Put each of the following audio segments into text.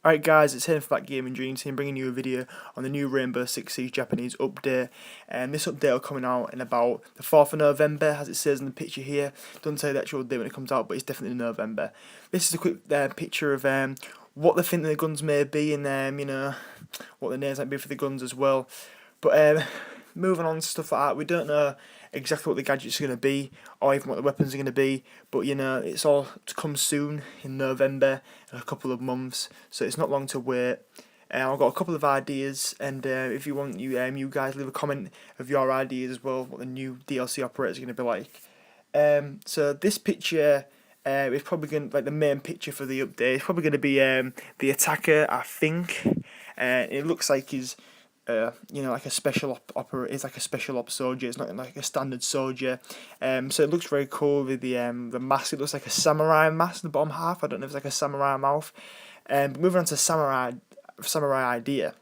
Alright guys, it's Hayden for That Gaming Dream Team bringing you a video on the new Rainbow Six Siege Japanese update. And this update will come out in about the 4th of November, as it says in the picture here. Doesn't say the actual date when it comes out, but it's definitely November. This is a quick picture of what they think the guns may be, and what the names might be for the guns as well. But moving on to stuff like that, we don't know exactly what the gadgets are going to be, or even what the weapons are going to be, but it's all to come soon in November, in a couple of months, so it's not long to wait. I've got a couple of ideas, and if you want, you guys leave a comment of your ideas as well, what the new DLC operators are going to be like. So this picture is probably going to, like, the main picture for the update. It's probably going to be the attacker, I think. It looks like he's like a special operator. It's like a special op soldier. It's not like a standard soldier. So it looks very cool with the mask. It looks like a samurai mask in the bottom half. I don't know if it's like a samurai mouth. But moving on to samurai idea,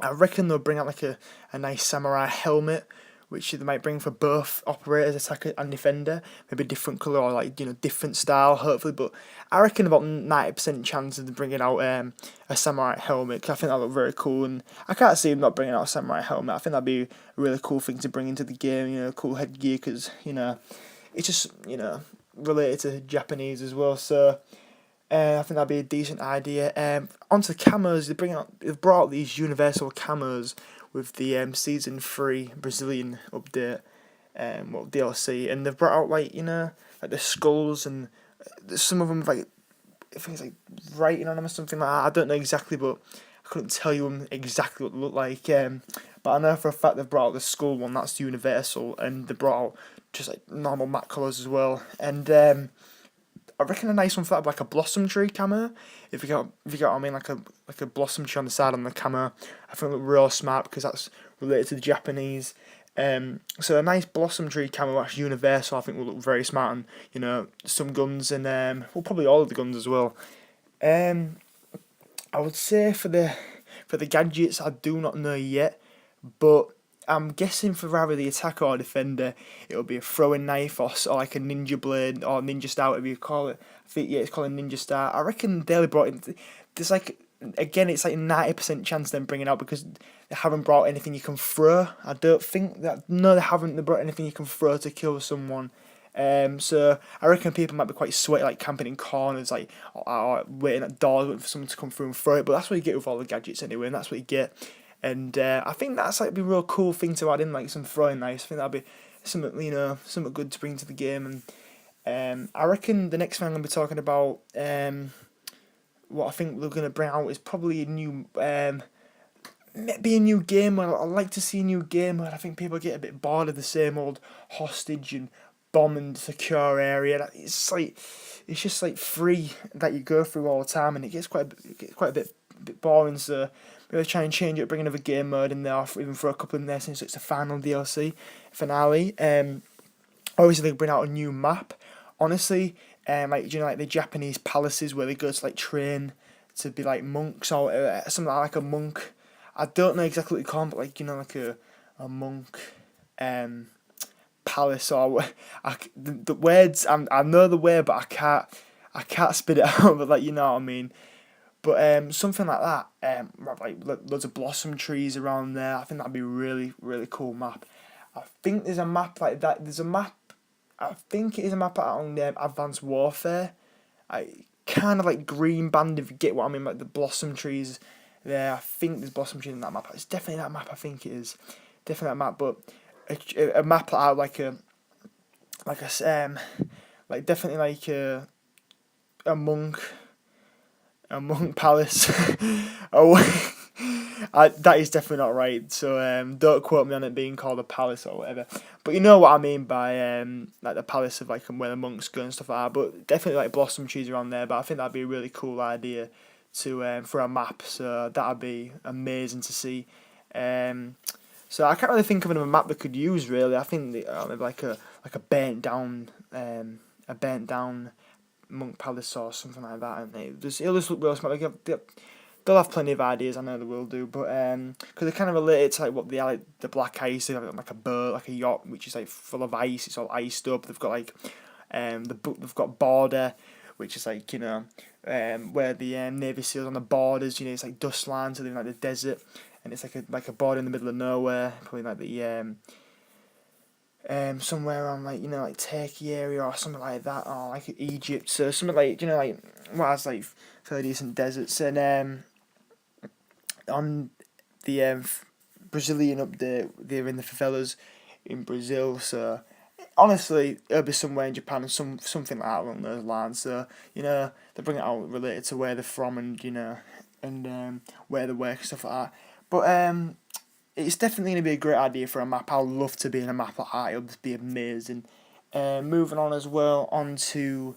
I reckon they'll bring out like a nice samurai helmet, which they might bring for both operators, attacker and defender. Maybe a different colour or different style, hopefully. But I reckon about 90% chance of bringing out a samurai helmet, because I think that look very cool. And I can't see them not bringing out a samurai helmet. I think that'd be a really cool thing to bring into the game. Cool headgear, because it's just related to Japanese as well. So I think that'd be a decent idea. Onto the camos, they've brought out these universal camos with the Season 3 Brazilian update, DLC, and they've brought out like the skulls, and some of them like things like writing on them or something like that. I don't know exactly, but I couldn't tell you exactly what they look like. But I know for a fact they've brought out the skull one, that's universal, and they brought out just like normal matte colours as well. And I reckon a nice one for that, like a blossom tree camo. If you got what I mean, like a blossom tree on the side on the camo, I think it look real smart because that's related to the Japanese. So a nice blossom tree camo that's universal, I think will look very smart on some guns, and well, probably all of the guns as well. I would say for the gadgets, I do not know yet, but I'm guessing for rather the attacker or defender, it'll be a throwing knife or like a ninja blade or ninja star, whatever you call it. I think it's called a ninja star. I reckon they'll be brought in. There's again, it's like 90% chance them bringing out, because they haven't brought anything you can throw. I don't think that. No, they haven't. They brought anything you can throw to kill someone. So I reckon people might be quite sweaty, like camping in corners, like or waiting at doors, waiting for someone to come through and throw it. But that's what you get with all the gadgets anyway, and that's what you get. And I think that's like be a real cool thing to add in, like some throwing knives. I think that'd be something something good to bring to the game. And I reckon the next thing I'm gonna be talking about, what I think they're gonna bring out is probably a new maybe a new game mode. I'd like to see a new game mode. I think people get a bit bored of the same old hostage and bomb and secure area. It's just like free that you go through all the time, and it gets quite a bit boring. So maybe try and change it, bring another game mode in there, or even for a couple in there since it's the final DLC finale. Obviously they bring out a new map. Honestly, like the Japanese palaces where they go to like train to be like monks or something like a monk. I don't know exactly what you call them, but like a monk palace, or the words. I know the word, but I can't spit it out. But what I mean. But something like that, like loads of blossom trees around there. I think that'd be a really, really cool map. I think there's a map like that. There's a map. I think it is a map on Advanced Warfare. I kind of like green band, if you get what I mean, like the blossom trees there. I think there's blossom trees in that map. It's definitely that map. I think it is definitely that map. But a map like definitely like a monk. A monk palace. Oh, that is definitely not right. So don't quote me on it being called a palace or whatever. But you know what I mean by like the palace of like where the monks go and stuff like that. But definitely like blossom trees around there. But I think that'd be a really cool idea to for a map. So that'd be amazing to see. So I can't really think of another map they could use really. I think maybe like a burnt down monk palace or something like that, and it'll just look real smart. They'll have plenty of ideas, I know they will do, but because they're kind of related to like what the Black Ice. They have like a boat, like a yacht, which is like full of ice. It's all iced up. They've got like they've got Border, which is like where the Navy SEALs on the borders, it's like dust lines, so they're in like the desert, and it's like a border in the middle of nowhere, probably like the somewhere around like like Turkey area or something like that, or like Egypt, so something like like what has like fairly decent deserts, and on the Brazilian update, they're in the favelas in Brazil, so honestly, it'll be somewhere in Japan and something like that along those lines. So they bring it out related to where they're from and and where they work and stuff like that. But it's definitely gonna be a great idea for a map. I'd love to be in a map like that. It'll just be amazing. Moving on as well onto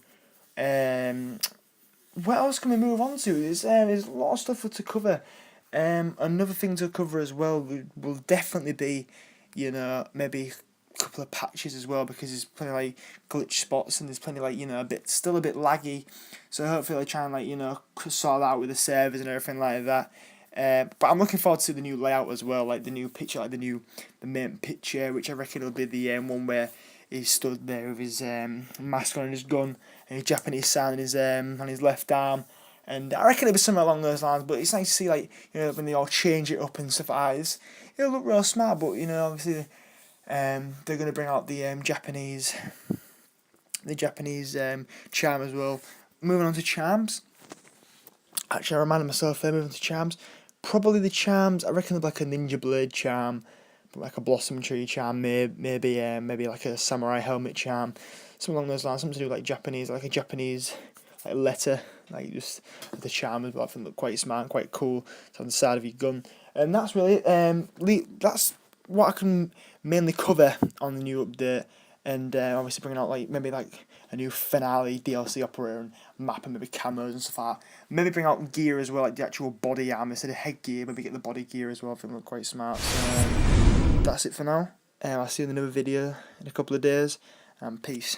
what else can we move on to? There's a lot of stuff to cover. Another thing to cover as well will definitely be, maybe a couple of patches as well, because there's plenty like glitch spots and there's plenty like still a bit laggy. So hopefully I try and sort that out with the servers and everything like that. But I'm looking forward to the new layout as well, like the new picture, like the main picture, which I reckon will be the one where he stood there with his mask on and his gun and his Japanese sign on his left arm. And I reckon it'll be something along those lines, but it's nice to see when they all change it up and stuff like that. It'll look real smart, but obviously they're gonna bring out the Japanese charm as well. Moving on to charms. Actually, I reminded myself there. Moving to charms, probably the charms. I reckon they're like a ninja blade charm, like a blossom tree charm, maybe like a samurai helmet charm, something along those lines. Something to do with like Japanese, like a Japanese like letter, like just the charm as well. I think look quite smart and quite cool. It's on the side of your gun, and that's really that's what I can mainly cover on the new update. And obviously bringing out maybe a new finale DLC operator and map and maybe camos and stuff like that. Maybe bring out gear as well, like the actual body armor instead of headgear. Maybe get the body gear as well. I think look quite smart. So that's it for now. I'll see you in another video in a couple of days. Peace.